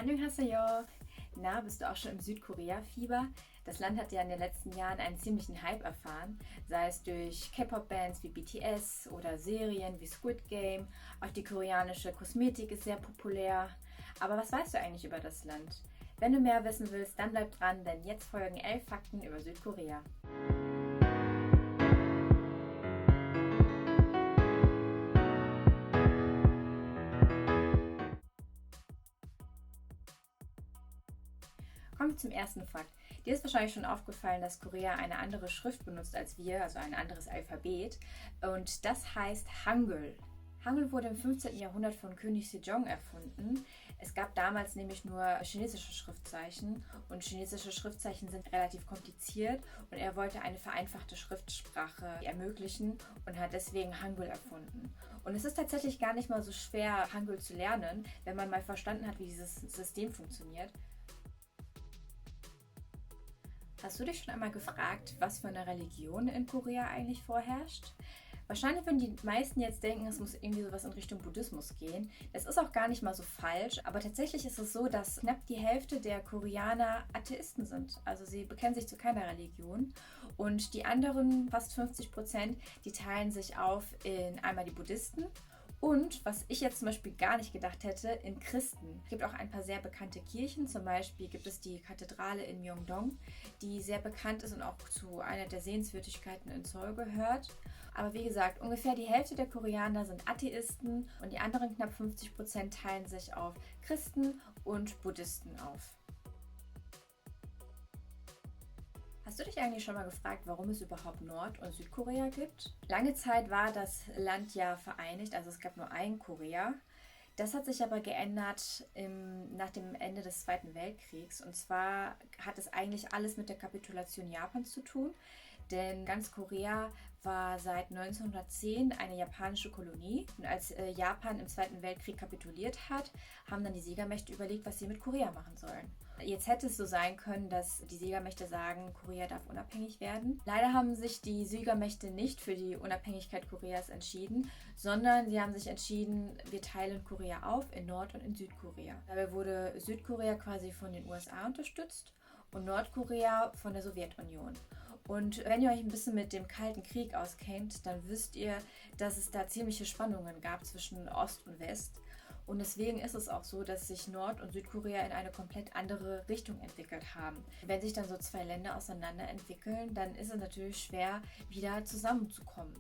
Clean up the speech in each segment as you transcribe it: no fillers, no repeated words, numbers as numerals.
Annyeonghaseyo! Na, bist du auch schon im Südkorea-Fieber? Das Land hat ja in den letzten Jahren einen ziemlichen Hype erfahren, sei es durch K-Pop-Bands wie BTS oder Serien wie Squid Game. Auch die koreanische Kosmetik ist sehr populär. Aber was weißt du eigentlich über das Land? Wenn du mehr wissen willst, dann bleib dran, denn jetzt folgen 11 Fakten über Südkorea. Kommen wir zum ersten Fakt. Dir ist wahrscheinlich schon aufgefallen, dass Korea eine andere Schrift benutzt als wir, also ein anderes Alphabet. Und das heißt Hangul. Hangul wurde im 15. Jahrhundert von König Sejong erfunden. Es gab damals nämlich nur chinesische Schriftzeichen und chinesische Schriftzeichen sind relativ kompliziert und er wollte eine vereinfachte Schriftsprache ermöglichen und hat deswegen Hangul erfunden. Und es ist tatsächlich gar nicht mal so schwer, Hangul zu lernen, wenn man mal verstanden hat, wie dieses System funktioniert. Hast du dich schon einmal gefragt, was für eine Religion in Korea eigentlich vorherrscht? Wahrscheinlich würden die meisten jetzt denken, es muss irgendwie sowas in Richtung Buddhismus gehen. Das ist auch gar nicht mal so falsch, aber tatsächlich ist es so, dass knapp die Hälfte der Koreaner Atheisten sind. Also sie bekennen sich zu keiner Religion. Und die anderen, fast 50%, die teilen sich auf in einmal die Buddhisten. Und was ich jetzt zum Beispiel gar nicht gedacht hätte, in Christen. Es gibt auch ein paar sehr bekannte Kirchen, zum Beispiel gibt es die Kathedrale in Myeongdong, die sehr bekannt ist und auch zu einer der Sehenswürdigkeiten in Seoul gehört. Aber wie gesagt, ungefähr die Hälfte der Koreaner sind Atheisten und die anderen knapp 50% teilen sich auf Christen und Buddhisten auf. Hast du dich eigentlich schon mal gefragt, warum es überhaupt Nord- und Südkorea gibt? Lange Zeit war das Land ja vereinigt, also es gab nur ein Korea. Das hat sich aber geändert nach dem Ende des Zweiten Weltkriegs. Und zwar hat es eigentlich alles mit der Kapitulation Japans zu tun. Denn ganz Korea war seit 1910 eine japanische Kolonie. Und als Japan im Zweiten Weltkrieg kapituliert hat, haben dann die Siegermächte überlegt, was sie mit Korea machen sollen. Jetzt hätte es so sein können, dass die Siegermächte sagen, Korea darf unabhängig werden. Leider haben sich die Siegermächte nicht für die Unabhängigkeit Koreas entschieden, sondern sie haben sich entschieden, wir teilen Korea auf in Nord- und in Südkorea. Dabei wurde Südkorea quasi von den USA unterstützt und Nordkorea von der Sowjetunion. Und wenn ihr euch ein bisschen mit dem Kalten Krieg auskennt, dann wisst ihr, dass es da ziemliche Spannungen gab zwischen Ost und West. Und deswegen ist es auch so, dass sich Nord- und Südkorea in eine komplett andere Richtung entwickelt haben. Wenn sich dann so zwei Länder auseinander entwickeln, dann ist es natürlich schwer, wieder zusammenzukommen.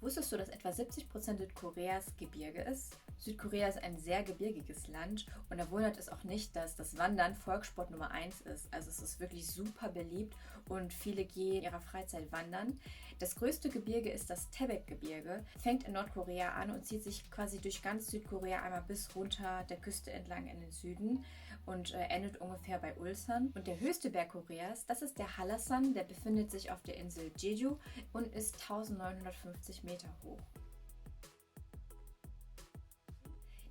Wusstest du, dass etwa 70% Südkoreas Gebirge ist? Südkorea ist ein sehr gebirgiges Land und da wundert es auch nicht, dass das Wandern Volkssport Nummer 1 ist. Also es ist wirklich super beliebt und viele gehen in ihrer Freizeit wandern. Das größte Gebirge ist das Taebaek-Gebirge, fängt in Nordkorea an und zieht sich quasi durch ganz Südkorea einmal bis runter der Küste entlang in den Süden und endet ungefähr bei Ulsan. Und der höchste Berg Koreas, das ist der Hallasan, der befindet sich auf der Insel Jeju und ist 1950 Meter hoch.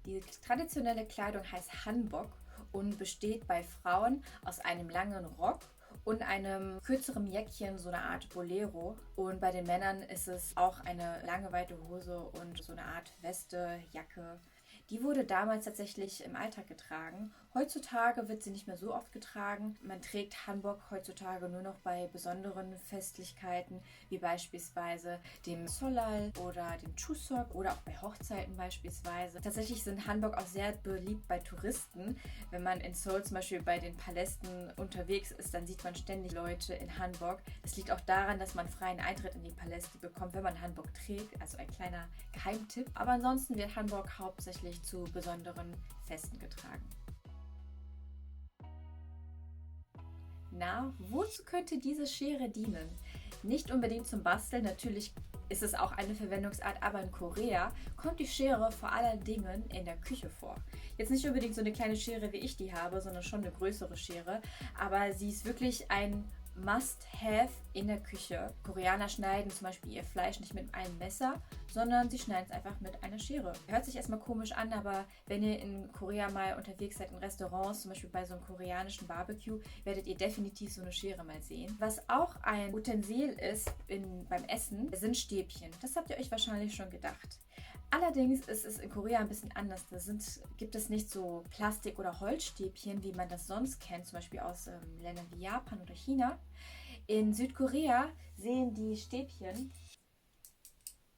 Die traditionelle Kleidung heißt Hanbok und besteht bei Frauen aus einem langen Rock und einem kürzeren Jäckchen, so eine Art Bolero. Und bei den Männern ist es auch eine lange, weite Hose und so eine Art Weste, Jacke. Die wurde damals tatsächlich im Alltag getragen. Heutzutage wird sie nicht mehr so oft getragen. Man trägt Hanbok heutzutage nur noch bei besonderen Festlichkeiten, wie beispielsweise dem Solal oder dem Chuseok oder auch bei Hochzeiten beispielsweise. Tatsächlich sind Hanbok auch sehr beliebt bei Touristen. Wenn man in Seoul zum Beispiel bei den Palästen unterwegs ist, dann sieht man ständig Leute in Hanbok. Das liegt auch daran, dass man freien Eintritt in die Paläste bekommt, wenn man Hanbok trägt. Also ein kleiner Geheimtipp. Aber ansonsten wird Hanbok hauptsächlich zu besonderen Festen getragen. Na, wozu könnte diese Schere dienen? Nicht unbedingt zum Basteln, natürlich ist es auch eine Verwendungsart, aber in Korea kommt die Schere vor allen Dingen in der Küche vor. Jetzt nicht unbedingt so eine kleine Schere, wie ich die habe, sondern schon eine größere Schere, aber sie ist wirklich ein Must-have in der Küche. Koreaner schneiden zum Beispiel ihr Fleisch nicht mit einem Messer, sondern sie schneiden es einfach mit einer Schere. Hört sich erstmal komisch an, aber wenn ihr in Korea mal unterwegs seid in Restaurants, zum Beispiel bei so einem koreanischen Barbecue, werdet ihr definitiv so eine Schere mal sehen. Was auch ein Utensil ist beim Essen, sind Stäbchen. Das habt ihr euch wahrscheinlich schon gedacht. Allerdings ist es in Korea ein bisschen anders. Gibt es nicht so Plastik- oder Holzstäbchen, wie man das sonst kennt, zum Beispiel aus Ländern wie Japan oder China. In Südkorea sehen die Stäbchen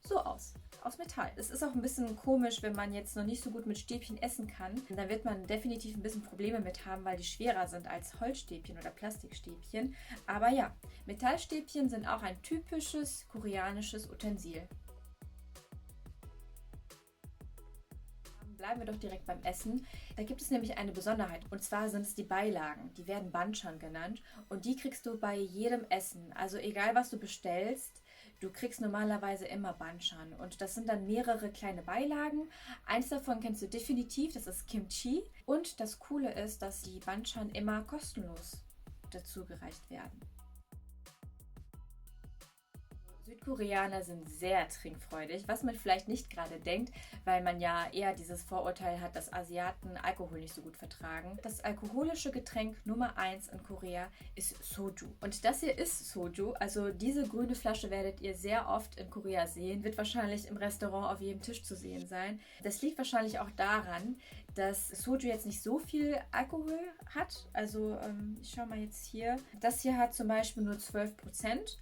so aus Metall. Es ist auch ein bisschen komisch, wenn man jetzt noch nicht so gut mit Stäbchen essen kann. Da wird man definitiv ein bisschen Probleme mit haben, weil die schwerer sind als Holzstäbchen oder Plastikstäbchen. Aber ja, Metallstäbchen sind auch ein typisches koreanisches Utensil. Bleiben wir doch direkt beim Essen. Da gibt es nämlich eine Besonderheit. Und zwar sind es die Beilagen. Die werden Banchan genannt. Und die kriegst du bei jedem Essen. Also egal, was du bestellst, du kriegst normalerweise immer Banchan. Und das sind dann mehrere kleine Beilagen. Eins davon kennst du definitiv, das ist Kimchi. Und das Coole ist, dass die Banchan immer kostenlos dazu gereicht werden. Südkoreaner sind sehr trinkfreudig, was man vielleicht nicht gerade denkt, weil man ja eher dieses Vorurteil hat, dass Asiaten Alkohol nicht so gut vertragen. Das alkoholische Getränk Nummer 1 in Korea ist Soju. Und das hier ist Soju, also diese grüne Flasche werdet ihr sehr oft in Korea sehen, wird wahrscheinlich im Restaurant auf jedem Tisch zu sehen sein. Das liegt wahrscheinlich auch daran, dass Soju jetzt nicht so viel Alkohol hat. Also ich schaue mal jetzt hier. Das hier hat zum Beispiel nur 12%.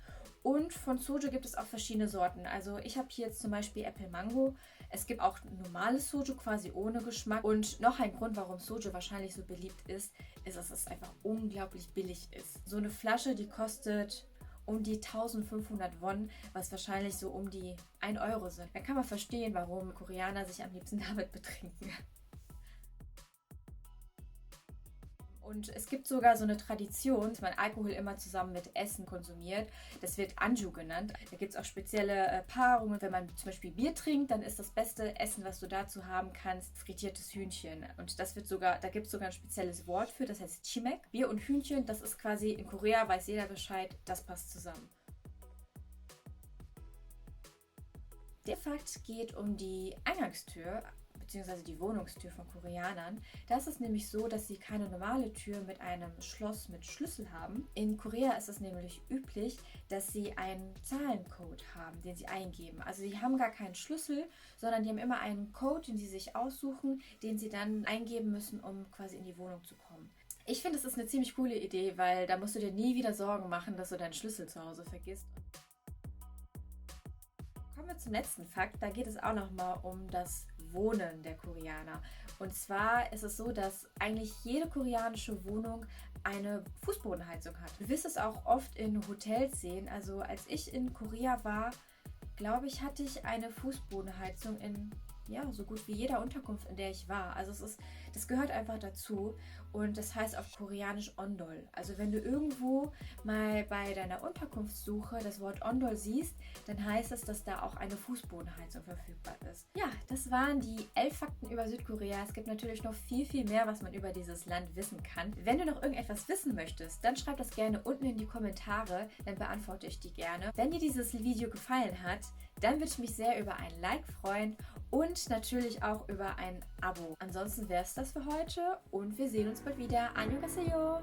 Und von Soju gibt es auch verschiedene Sorten. Also ich habe hier jetzt zum Beispiel Apple Mango. Es gibt auch normales Soju quasi ohne Geschmack. Und noch ein Grund, warum Soju wahrscheinlich so beliebt ist, dass es einfach unglaublich billig ist. So eine Flasche, die kostet um die 1500 Won, was wahrscheinlich so um die 1 Euro sind. Da kann man verstehen, warum Koreaner sich am liebsten damit betrinken. Und es gibt sogar so eine Tradition, dass man Alkohol immer zusammen mit Essen konsumiert. Das wird Anju genannt. Da gibt es auch spezielle Paarungen. Wenn man zum Beispiel Bier trinkt, dann ist das beste Essen, was du dazu haben kannst, frittiertes Hühnchen. Und da gibt es sogar ein spezielles Wort für, das heißt Chimek. Bier und Hühnchen, das ist quasi in Korea, weiß jeder Bescheid, das passt zusammen. Der Fakt geht um die Eingangstür bzw. die Wohnungstür von Koreanern. Da ist es nämlich so, dass sie keine normale Tür mit einem Schloss mit Schlüssel haben. In Korea ist es nämlich üblich, dass sie einen Zahlencode haben, den sie eingeben. Also sie haben gar keinen Schlüssel, sondern die haben immer einen Code, den sie sich aussuchen, den sie dann eingeben müssen, um quasi in die Wohnung zu kommen. Ich finde, das ist eine ziemlich coole Idee, weil da musst du dir nie wieder Sorgen machen, dass du deinen Schlüssel zu Hause vergisst. Kommen wir zum letzten Fakt. Da geht es auch nochmal um das Wohnen der Koreaner. Und zwar ist es so, dass eigentlich jede koreanische Wohnung eine Fußbodenheizung hat. Du wirst es auch oft in Hotels sehen. Also als ich in Korea war, glaube ich, hatte ich eine Fußbodenheizung in so gut wie jeder Unterkunft, in der ich war. Also das gehört einfach dazu und das heißt auf Koreanisch Ondol. Also wenn du irgendwo mal bei deiner Unterkunftssuche das Wort Ondol siehst, dann heißt es, dass da auch eine Fußbodenheizung verfügbar ist. Ja, das waren die 11 Fakten über Südkorea. Es gibt natürlich noch viel, viel mehr, was man über dieses Land wissen kann. Wenn du noch irgendetwas wissen möchtest, dann schreib das gerne unten in die Kommentare, dann beantworte ich die gerne. Wenn dir dieses Video gefallen hat, dann würde ich mich sehr über ein Like freuen und natürlich auch über ein Abo. Ansonsten wäre es das für heute und wir sehen uns bald wieder. Annyeonghaseyo!